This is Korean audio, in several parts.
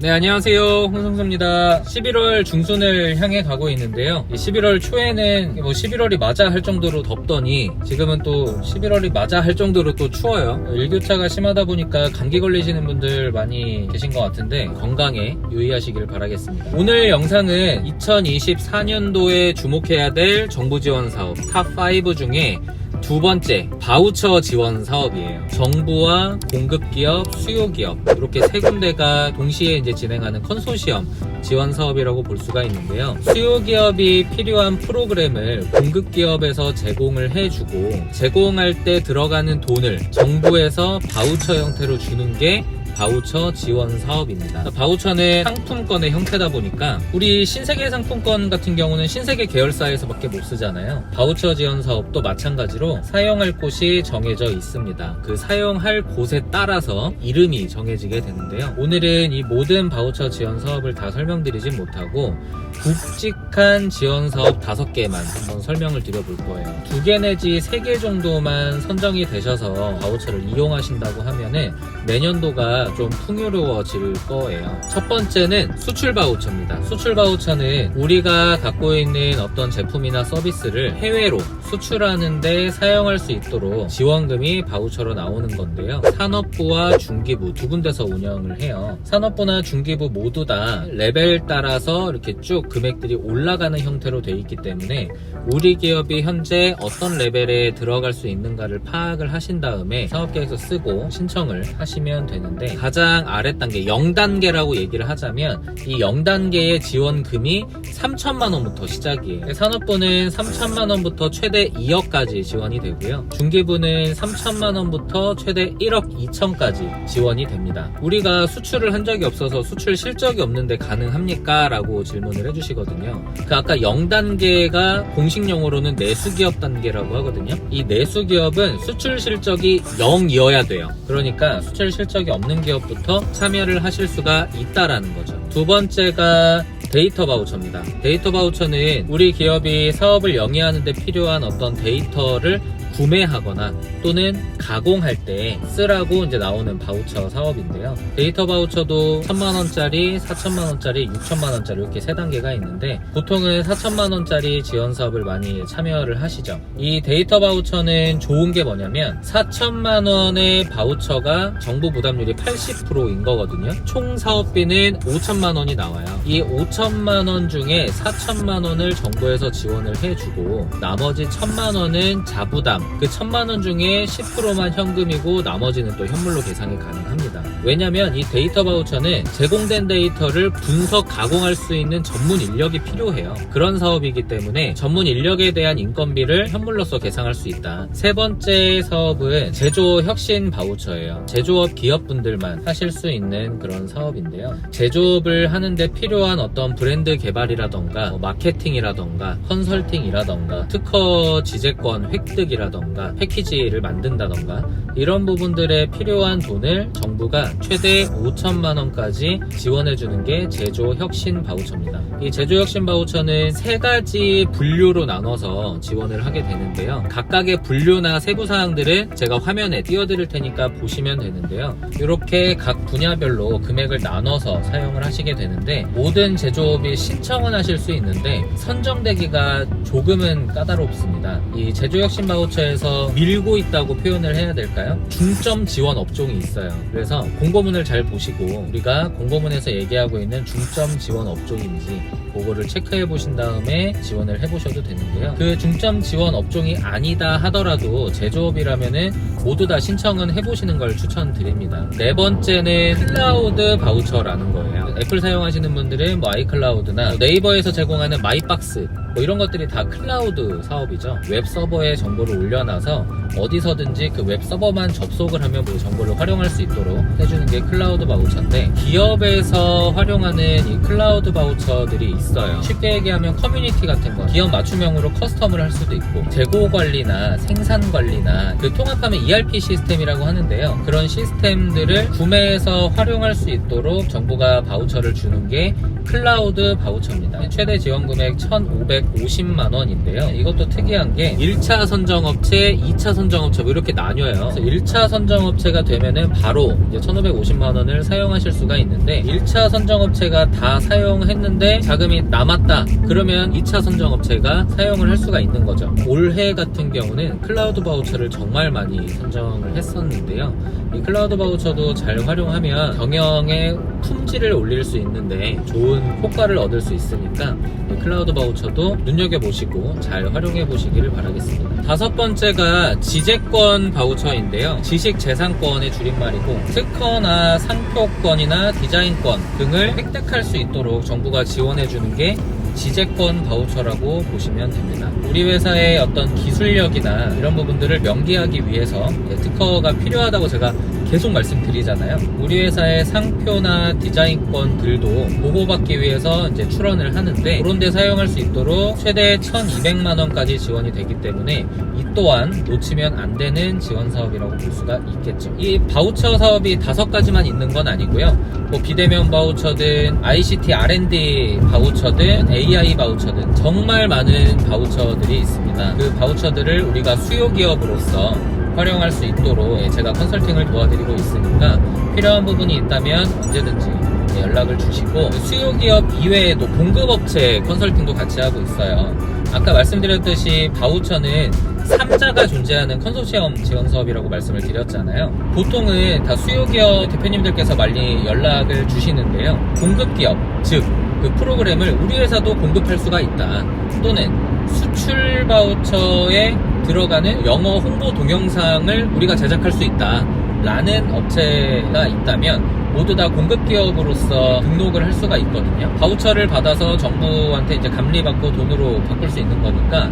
네, 안녕하세요. 홍성수입니다. 11월 중순을 향해 가고 있는데요. 11월 초에는 11월이 맞아 할 정도로 덥더니 지금은 또 11월이 맞아 할 정도로 또 추워요. 일교차가 심하다 보니까 감기 걸리시는 분들 많이 계신 것 같은데 건강에 유의하시길 바라겠습니다. 오늘 영상은 2024년도에 주목해야 될 정부 지원 사업 탑5 중에 두 번째, 바우처 지원 사업이에요. 정부와 공급기업, 수요기업 이렇게 세 군데가 동시에 이제 진행하는 컨소시엄 지원 사업이라고 볼 수가 있는데요. 수요기업이 필요한 프로그램을 공급기업에서 제공을 해주고 제공할 때 들어가는 돈을 정부에서 바우처 형태로 주는 게 바우처 지원 사업입니다. 바우처는 상품권의 형태다 보니까 우리 신세계 상품권 같은 경우는 신세계 계열사에서밖에 못 쓰잖아요. 바우처 지원 사업도 마찬가지로 사용할 곳이 정해져 있습니다. 그 사용할 곳에 따라서 이름이 정해지게 되는데요. 오늘은 이 모든 바우처 지원 사업을 다 설명드리진 못하고 굵직한 지원 사업 5개만 한번 설명을 드려볼 거예요. 2개 내지 3개 정도만 선정이 되셔서 바우처를 이용하신다고 하면은 내년도가 좀 풍요로워질 거예요. 첫 번째는 수출 바우처입니다. 수출 바우처는 우리가 갖고 있는 어떤 제품이나 서비스를 해외로 수출하는데 사용할 수 있도록 지원금이 바우처로 나오는 건데요. 산업부와 중기부 두 군데서 운영을 해요. 산업부나 중기부 모두 다 레벨 따라서 이렇게 쭉 금액들이 올라가는 형태로 되어 있기 때문에 우리 기업이 현재 어떤 레벨에 들어갈 수 있는가를 파악을 하신 다음에 사업계획서 쓰고 신청을 하시면 되는데, 가장 아랫단계 0단계라고 얘기를 하자면 이 0단계의 지원금이 3천만 원부터 시작이에요. 산업부는 3천만 원부터 최대 2억까지 지원이 되고요. 중기부는 3천만 원부터 최대 1억 2천까지 지원이 됩니다. 우리가 수출을 한 적이 없어서 수출 실적이 없는데 가능합니까? 라고 질문을 해주시거든요. 그 아까 0단계가 공식 용어로는 내수기업 단계라고 하거든요. 이 내수기업은 수출 실적이 0이어야 돼요. 그러니까 수출 실적이 없는 기업부터 참여를 하실 수가 있다라는 거죠. 두 번째가 데이터 바우처입니다. 데이터 바우처는 우리 기업이 사업을 영위하는 데 필요한 어떤 데이터를 구매하거나 또는 가공할 때 쓰라고 이제 나오는 바우처 사업인데요. 데이터 바우처도 1,000만원짜리, 4,000만원짜리, 6,000만원짜리 이렇게 3단계가 있는데 보통은 4,000만원짜리 지원 사업을 많이 참여를 하시죠. 이 데이터 바우처는 좋은 게 뭐냐면 4,000만원의 바우처가 정부 부담률이 80%인 거거든요. 총 사업비는 5,000만원이 나와요. 이 5,000만원 중에 4,000만원을 정부에서 지원을 해주고 나머지 1,000만원은 자부담, 그 1,000만원 중에 10%만 현금이고 나머지는 또 현물로 계산이 가능합니다. 왜냐면 이 데이터 바우처는 제공된 데이터를 분석, 가공할 수 있는 전문 인력이 필요해요. 그런 사업이기 때문에 전문 인력에 대한 인건비를 현물로서 계산할 수 있다. 세 번째 사업은 제조업 혁신 바우처예요. 제조업 기업분들만 하실 수 있는 그런 사업인데요. 제조업을 하는데 필요한 어떤 브랜드 개발이라던가 마케팅이라던가 컨설팅이라던가 특허 지재권 획득이라던가 패키지를 만든다던가 이런 부분들에 필요한 돈을 정부가 최대 5천만원까지 지원해주는 게 제조혁신 바우처입니다. 이 제조혁신 바우처는 3가지 분류로 나눠서 지원을 하게 되는데요. 각각의 분류나 세부사항들은 제가 화면에 띄워드릴 테니까 보시면 되는데요. 이렇게 각 분야별로 금액을 나눠서 사용을 하시게 되는데 모든 제조업이 신청은 하실 수 있는데 선정되기가 조금은 까다롭습니다. 이 제조혁신 바우처에서 밀고 있다고 표현을 해야 될까요? 중점 지원 업종이 있어요. 그래서 공고문을 잘 보시고 우리가 공고문에서 얘기하고 있는 중점 지원 업종인지 그거를 체크해 보신 다음에 지원을 해보셔도 되는데요. 그 중점 지원 업종이 아니다 하더라도 제조업이라면은 모두 다 신청은 해보시는 걸 추천드립니다. 네 번째는 클라우드 바우처라는 거예요. 애플 사용하시는 분들은 아이클라우드나 네이버에서 제공하는 마이박스 이런 것들이 다 클라우드 사업이죠. 웹 서버에 정보를 올려놔서 어디서든지 그 웹 서버만 접속을 하면 그 정보를 활용할 수 있도록 해주는 게 클라우드 바우처인데 기업에서 활용하는 이 클라우드 바우처들이 있어요. 쉽게 얘기하면 커뮤니티 같은 거 기업 맞춤형으로 커스텀을 할 수도 있고 재고 관리나 생산 관리나 그 통합하면 ERP 시스템이라고 하는데요. 그런 시스템들을 구매해서 활용할 수 있도록 정부가 바우처를 주는 게 클라우드 바우처입니다. 최대 지원 금액 1,500 1,950만 원인데요. 이것도 특이한 게 1차 선정업체, 2차 선정업체 뭐 이렇게 나뉘어요. 그래서 1차 선정업체가 되면은 바로 이제 1,550만 원을 사용하실 수가 있는데 1차 선정업체가 다 사용했는데 자금이 남았다. 그러면 2차 선정업체가 사용을 할 수가 있는 거죠. 올해 같은 경우는 클라우드 바우처를 정말 많이 선정을 했었는데요. 이 클라우드 바우처도 잘 활용하면 경영의 품질을 올릴 수 있는데 좋은 효과를 얻을 수 있으니까 이 클라우드 바우처도 눈여겨보시고 잘 활용해 보시기를 바라겠습니다. 다섯 번째가 지재권 바우처인데요. 지식재산권의 줄임말이고 특허나 상표권이나 디자인권 등을 획득할 수 있도록 정부가 지원해 주는 게 지재권 바우처라고 보시면 됩니다. 우리 회사의 어떤 기술력이나 이런 부분들을 명기하기 위해서 특허가 필요하다고 제가 계속 말씀드리잖아요. 우리 회사의 상표나 디자인권들도 보호받기 위해서 이제 출원을 하는데 그런 데 사용할 수 있도록 최대 1,200만 원까지 지원이 되기 때문에 이 또한 놓치면 안 되는 지원 사업이라고 볼 수가 있겠죠. 이 바우처 사업이 5가지만 있는 건 아니고요. 뭐 비대면 바우처든 ICT R&D 바우처든 AI 바우처든 정말 많은 바우처들이 있습니다. 그 바우처들을 우리가 수요 기업으로서 활용할 수 있도록 제가 컨설팅을 도와드리고 있으니까 필요한 부분이 있다면 언제든지 연락을 주시고 수요 기업 이외에도 공급업체 컨설팅도 같이 하고 있어요. 아까 말씀드렸듯이 바우처는 3자가 존재하는 컨소시엄 지원 사업이라고 말씀을 드렸잖아요. 보통은 다 수요기업 대표님들께서 많이 연락을 주시는데요. 공급기업, 즉 그 프로그램을 우리 회사도 공급할 수가 있다. 또는 수출 바우처에 들어가는 영어 홍보 동영상을 우리가 제작할 수 있다. 라는 업체가 있다면 모두 다 공급기업으로서 등록을 할 수가 있거든요. 바우처를 받아서 정부한테 이제 감리받고 돈으로 바꿀 수 있는 거니까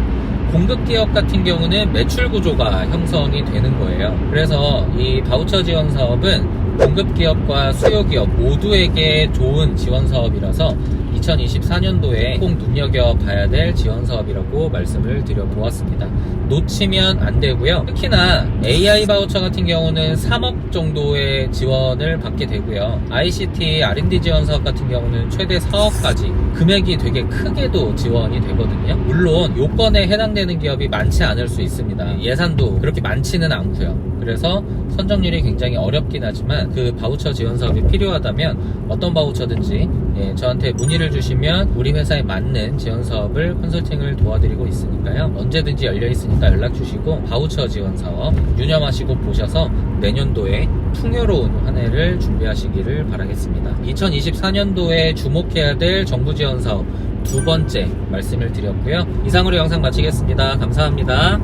공급기업 같은 경우는 매출 구조가 형성이 되는 거예요. 그래서 이 바우처 지원 사업은 공급기업과 수요기업 모두에게 좋은 지원 사업이라서 2024년도에 꼭 눈여겨봐야 될 지원 사업이라고 말씀을 드려보았습니다. 놓치면 안 되고요. 특히나 AI 바우처 같은 경우는 3억 정도의 지원을 받게 되고요. ICT R&D 지원 사업 같은 경우는 최대 4억까지 금액이 되게 크게도 지원이 되거든요. 물론 요건에 해당되는 기업이 많지 않을 수 있습니다. 예산도 그렇게 많지는 않고요. 그래서 선정률이 굉장히 어렵긴 하지만 그 바우처 지원 사업이 필요하다면 어떤 바우처든지 저한테 문의를 주시면 우리 회사에 맞는 지원 사업을 컨설팅을 도와드리고 있으니까요. 언제든지 열려 있으니까 연락 주시고 바우처 지원 사업 유념하시고 보셔서 내년도에 풍요로운 한 해를 준비하시기를 바라겠습니다. 2024년도에 주목해야 될 정부 지원 사업 두 번째 말씀을 드렸고요. 이상으로 영상 마치겠습니다. 감사합니다.